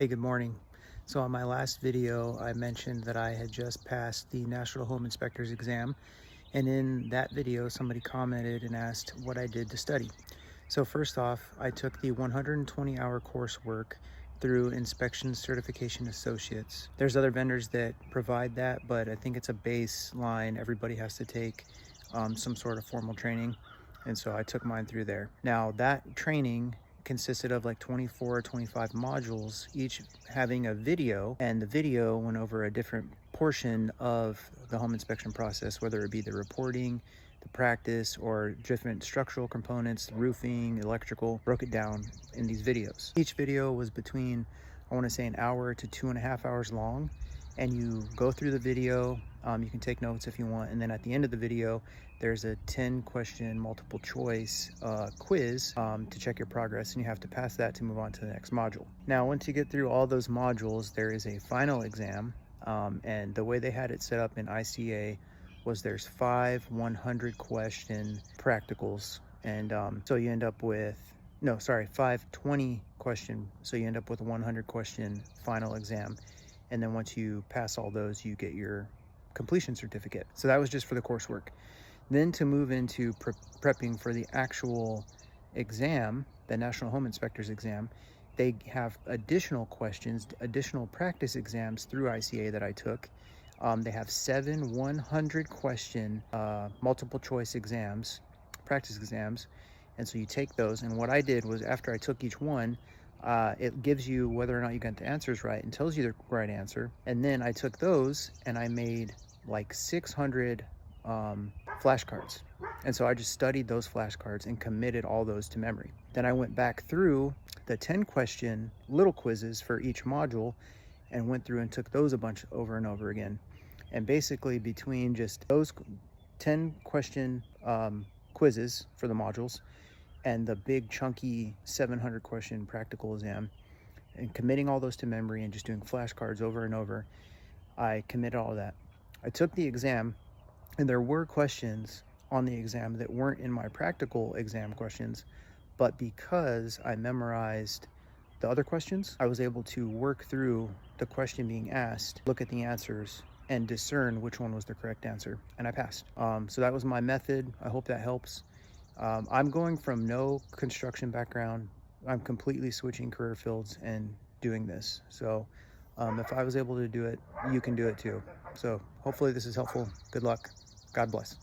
Hey, good morning. So on my last video, I mentioned that I had just passed the National Home Inspector's exam. And in that video, somebody commented and asked what I did to study. So first off, I took the 120-hour coursework through Inspection Certification Associates. There's other vendors that provide that, but I think it's a baseline. Everybody has to take some sort of formal training. And so I took mine through there. Now that training consisted of like 24 or 25 modules, each having a video, and the video went over a different portion of the home inspection process, whether it be the reporting, the practice, or different structural components, roofing, electrical, broke it down in these videos. Each video was between, I want to say, an hour to 2.5 hours long, and you go through the video. You can take notes if you want, and then at the end of the video there's a 10-question multiple choice quiz to check your progress, and you have to pass that to move on to the next module. Now once you get through all those modules, there is a final exam, and the way they had it set up in ICA was there's 5 100-question practicals, and so you end up with 5 20-question, so you end up with a 100-question final exam. And then once you pass all those, you get your completion certificate. So that was just for the coursework. Then to move into prepping for the actual exam, the National Home Inspector's exam, they have additional questions, additional practice exams through ICA that I took. They have 7 100-question multiple choice exams, practice exams. And so you take those. And what I did was, after I took each one, it gives you whether or not you got the answers right and tells you the right answer. And then I took those and I made like 600 flashcards. And so I just studied those flashcards and committed all those to memory. Then I went back through the 10-question little quizzes for each module and went through and took those a bunch over and over again. And basically between just those 10-question quizzes for the modules and the big chunky 700-question practical exam, and committing all those to memory and just doing flashcards over and over, I committed all that. I took the exam, and there were questions on the exam that weren't in my practical exam questions, but because I memorized the other questions, I was able to work through the question being asked, look at the answers, and discern which one was the correct answer, and I passed. So that was my method. I hope that helps. I'm going from no construction background. I'm completely switching career fields and doing this. So if I was able to do it, you can do it too. So hopefully this is helpful. Good luck. God bless.